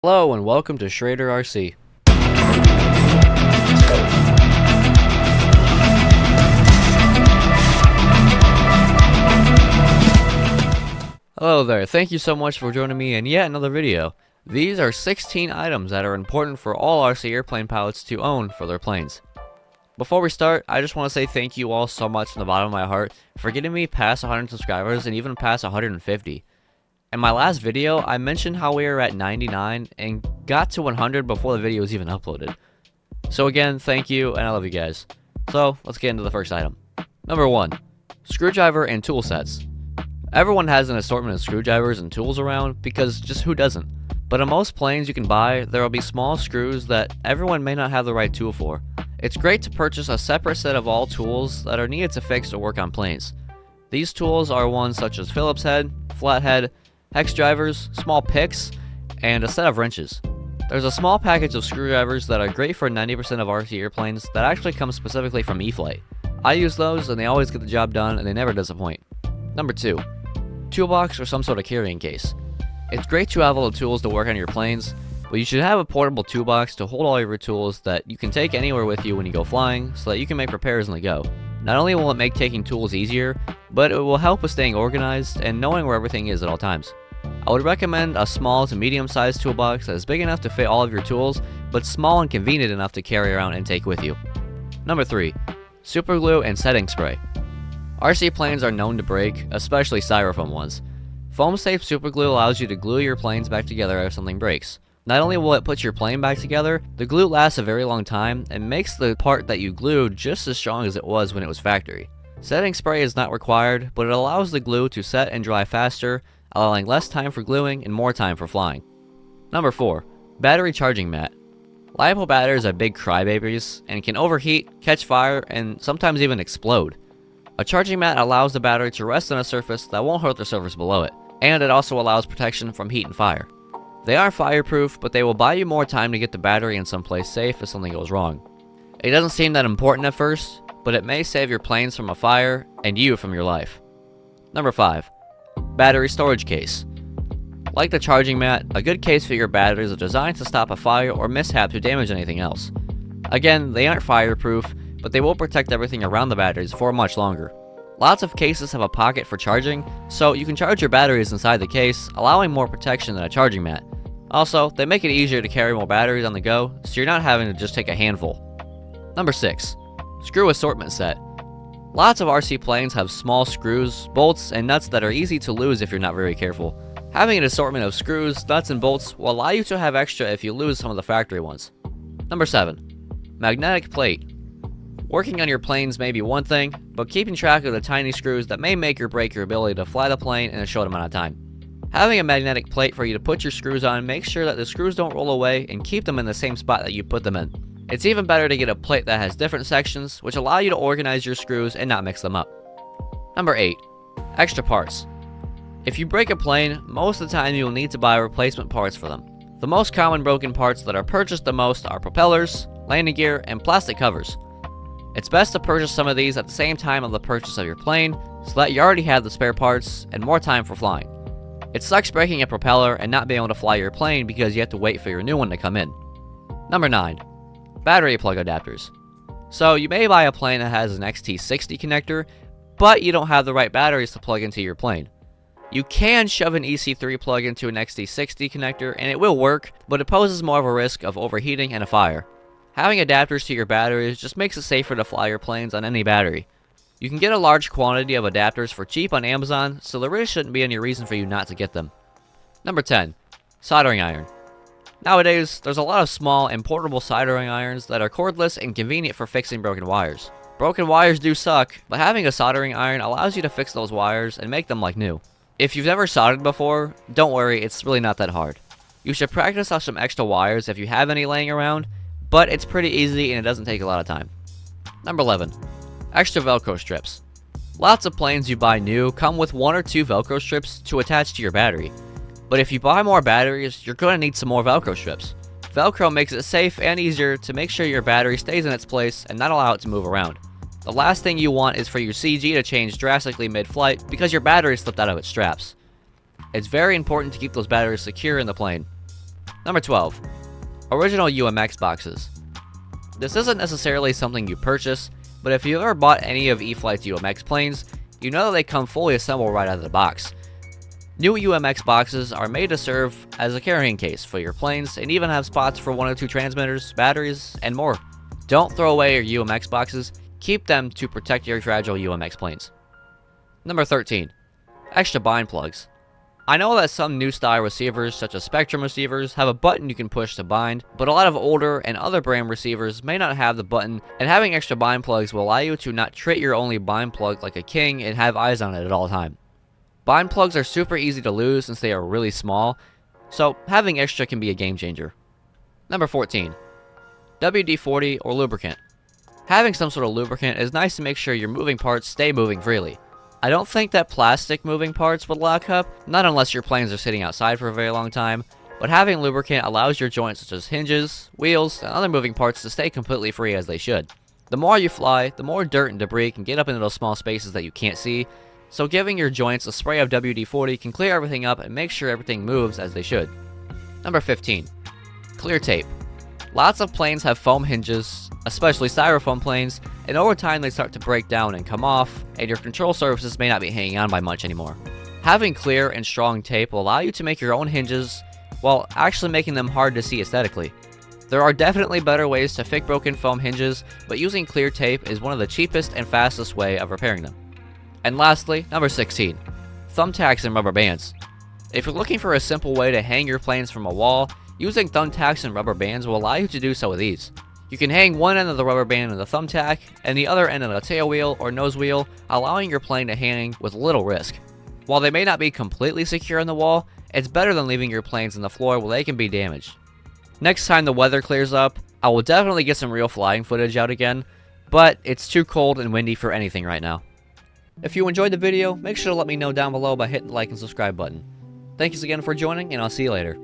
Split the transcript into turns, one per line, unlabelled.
Hello and welcome to Schrader RC. Hello there, thank you so much for joining me in yet another video. These are 16 items that are important for all RC airplane pilots to own for their planes. Before we start, I just want to say thank you all so much from the bottom of my heart for getting me past 100 subscribers and even past 150. In my last video, I mentioned how we were at 99 and got to 100 before the video was even uploaded. So again, thank you and I love you guys. So let's get into the first item. Number 1. Screwdriver and tool sets. Everyone has an assortment of screwdrivers and tools around because just who doesn't? But on most planes you can buy, there will be small screws that everyone may not have the right tool for. It's great to purchase a separate set of all tools that are needed to fix or work on planes. These tools are ones such as Phillips head, flathead, hex drivers, small picks, and a set of wrenches. There's a small package of screwdrivers that are great for 90% of RC airplanes that actually come specifically from E-flite. I use those and they always get the job done and they never disappoint. Number 2. Toolbox or some sort of carrying case. It's great to have all the tools to work on your planes, but you should have a portable toolbox to hold all of your tools that you can take anywhere with you when you go flying so that you can make repairs on the go. Not only will it make taking tools easier, but it will help with staying organized and knowing where everything is at all times. I would recommend a small to medium-sized toolbox that is big enough to fit all of your tools, but small and convenient enough to carry around and take with you. Number 3. Super glue and setting spray. RC planes are known to break, especially styrofoam ones. Foam-safe super glue allows you to glue your planes back together if something breaks. Not only will it put your plane back together, the glue lasts a very long time and makes the part that you glued just as strong as it was when it was factory. Setting spray is not required, but it allows the glue to set and dry faster, allowing less time for gluing and more time for flying. Number 4. Battery charging mat. LiPo batteries are big crybabies and can overheat, catch fire, and sometimes even explode. A charging mat allows the battery to rest on a surface that won't hurt the surface below it, and it also allows protection from heat and fire. They are fireproof, but they will buy you more time to get the battery in someplace safe if something goes wrong. It doesn't seem that important at first, but it may save your planes from a fire and you from your life. Number 5. Battery storage case. Like the charging mat, a good case for your batteries is designed to stop a fire or mishap to damage anything else. Again, they aren't fireproof, but they will protect everything around the batteries for much longer. Lots of cases have a pocket for charging, so you can charge your batteries inside the case, allowing more protection than a charging mat. Also, they make it easier to carry more batteries on the go, so you're not having to just take a handful. Number 6. Screw assortment set. Lots of RC planes have small screws, bolts, and nuts that are easy to lose if you're not very careful. Having an assortment of screws, nuts, and bolts will allow you to have extra if you lose some of the factory ones. Number 7. Magnetic plate. Working on your planes may be one thing, but keeping track of the tiny screws that may make or break your ability to fly the plane in a short amount of time. Having a magnetic plate for you to put your screws on makes sure that the screws don't roll away and keep them in the same spot that you put them in. It's even better to get a plate that has different sections, which allow you to organize your screws and not mix them up. Number 8. Extra parts. If you break a plane, most of the time you will need to buy replacement parts for them. The most common broken parts that are purchased the most are propellers, landing gear, and plastic covers. It's best to purchase some of these at the same time of the purchase of your plane, so that you already have the spare parts and more time for flying. It sucks breaking a propeller and not being able to fly your plane because you have to wait for your new one to come in. Number 9. Battery plug adapters. So you may buy a plane that has an XT60 connector, but you don't have the right batteries to plug into your plane. You can shove an EC3 plug into an XT60 connector and it will work, but it poses more of a risk of overheating and a fire. Having adapters to your batteries just makes it safer to fly your planes on any battery. You can get a large quantity of adapters for cheap on Amazon, so there really shouldn't be any reason for you not to get them. Number 10. Soldering iron. Nowadays, there's a lot of small and portable soldering irons that are cordless and convenient for fixing broken wires. Broken wires do suck, but having a soldering iron allows you to fix those wires and make them like new. If you've never soldered before, don't worry, it's really not that hard. You should practice on some extra wires if you have any laying around, but it's pretty easy and it doesn't take a lot of time. Number 11. Extra Velcro strips. Lots of planes you buy new come with 1 or 2 Velcro strips to attach to your battery. But if you buy more batteries, you're going to need some more Velcro strips. Velcro makes it safe and easier to make sure your battery stays in its place and not allow it to move around. The last thing you want is for your CG to change drastically mid-flight because your battery slipped out of its straps. It's very important to keep those batteries secure in the plane. Number 12. Original UMX boxes. This isn't necessarily something you purchase, but if you've ever bought any of E-Flight's UMX planes, you know that they come fully assembled right out of the box. New UMX boxes are made to serve as a carrying case for your planes and even have spots for 102 transmitters, batteries, and more. Don't throw away your UMX boxes, keep them to protect your fragile UMX planes. Number 13. Extra bind plugs. I know that some new style receivers, such as Spectrum receivers, have a button you can push to bind, but a lot of older and other brand receivers may not have the button, and having extra bind plugs will allow you to not treat your only bind plug like a king and have eyes on it at all times. Bind plugs are super easy to lose since they are really small, so having extra can be a game changer. Number 14. WD-40 or lubricant. Having some sort of lubricant is nice to make sure your moving parts stay moving freely. I don't think that plastic moving parts would lock up, not unless your planes are sitting outside for a very long time, but having lubricant allows your joints such as hinges, wheels, and other moving parts to stay completely free as they should. The more you fly, the more dirt and debris can get up into those small spaces that you can't see, so giving your joints a spray of WD-40 can clear everything up and make sure everything moves as they should. Number 15. Clear tape. Lots of planes have foam hinges, especially styrofoam planes, and over time they start to break down and come off, and your control surfaces may not be hanging on by much anymore. Having clear and strong tape will allow you to make your own hinges while actually making them hard to see aesthetically. There are definitely better ways to fix broken foam hinges, but using clear tape is one of the cheapest and fastest way of repairing them. And lastly, number 16. Thumbtacks and rubber bands. If you're looking for a simple way to hang your planes from a wall, using thumbtacks and rubber bands will allow you to do so with ease. You can hang one end of the rubber band on the thumbtack and the other end on the tail wheel or nose wheel, allowing your plane to hang with little risk. While they may not be completely secure on the wall, it's better than leaving your planes on the floor where they can be damaged. Next time the weather clears up, I will definitely get some real flying footage out again, but it's too cold and windy for anything right now. If you enjoyed the video, make sure to let me know down below by hitting the like and subscribe button. Thanks again for joining, and I'll see you later.